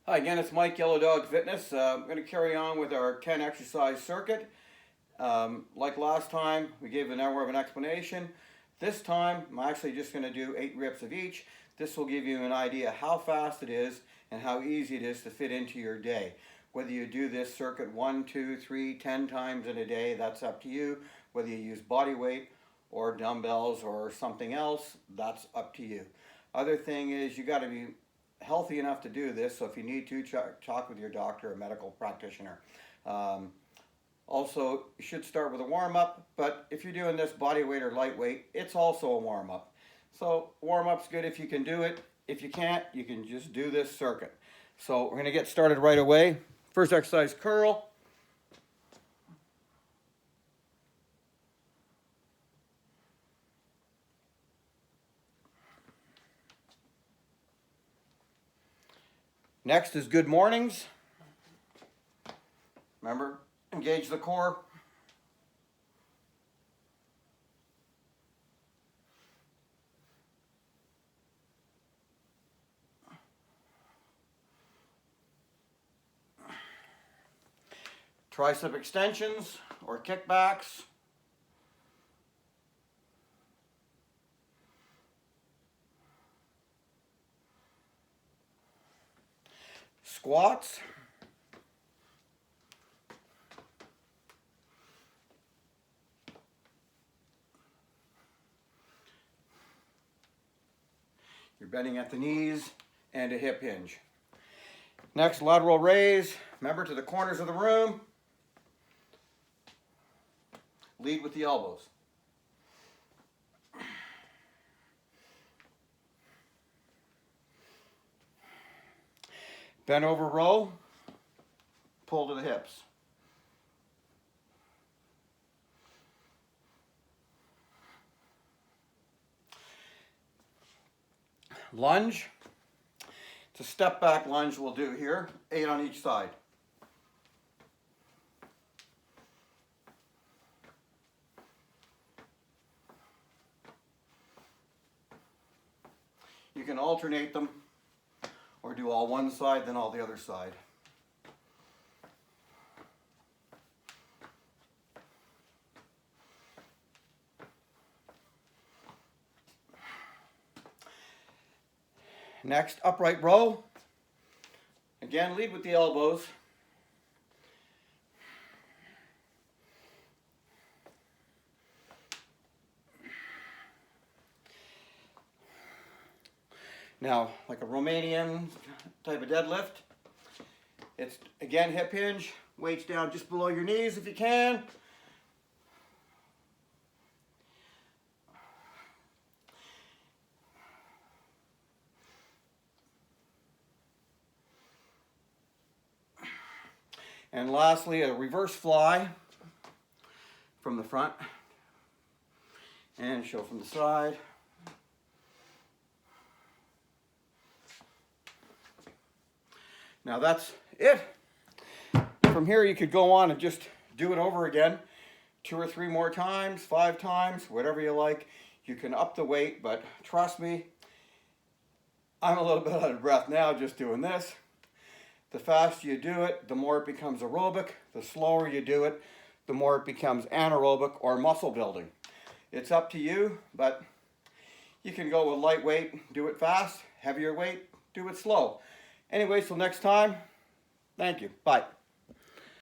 Hi again, it's Mike, Yellow Dog Fitness. I'm going to carry on with our 10 exercise circuit. Like last time, we gave an hour of an explanation. This time, I'm actually just going to do 8 reps of each. This will give you an idea how fast it is and how easy it is to fit into your day. Whether you do this circuit 1, 2, 3, 10 times in a day, that's up to you. Whether you use body weight or dumbbells or something else, that's up to you. Other thing is you got to be healthy enough to do this, so if you need to, talk with your doctor or medical practitioner. Also, you should start with a warm-up, but if you're doing this body weight or lightweight, it's also a warm-up. So warm-up's good if you can do it. If you can't, you can just do this circuit. So we're going to get started right away. First exercise, curl. Next is good mornings. Remember, engage the core. Tricep extensions or kickbacks. Squats. You're bending at the knees and a hip hinge. Next, lateral raise. Remember, to the corners of the room. Lead with the elbows. Bend over row. Pull to the hips. Lunge. It's a step back lunge we'll do here. 8 on each side. You can alternate them or do all one side, then all the other side. Next, upright row. Again, lead with the elbows. Now, like a Romanian type of deadlift, it's again hip hinge, weights down just below your knees if you can. And lastly, a reverse fly from the front and show from the side. Now that's it. From here you could go on and just do it over again 2 or 3 more times, 5 times, whatever you like. You can up the weight, but trust me, I'm a little bit out of breath now just doing this. The faster you do it, the more it becomes aerobic. The slower you do it, the more it becomes anaerobic or muscle building. It's up to you, but you can go with lightweight, do it fast. Heavier weight, do it slow. Anyway, till next time, thank you. Bye.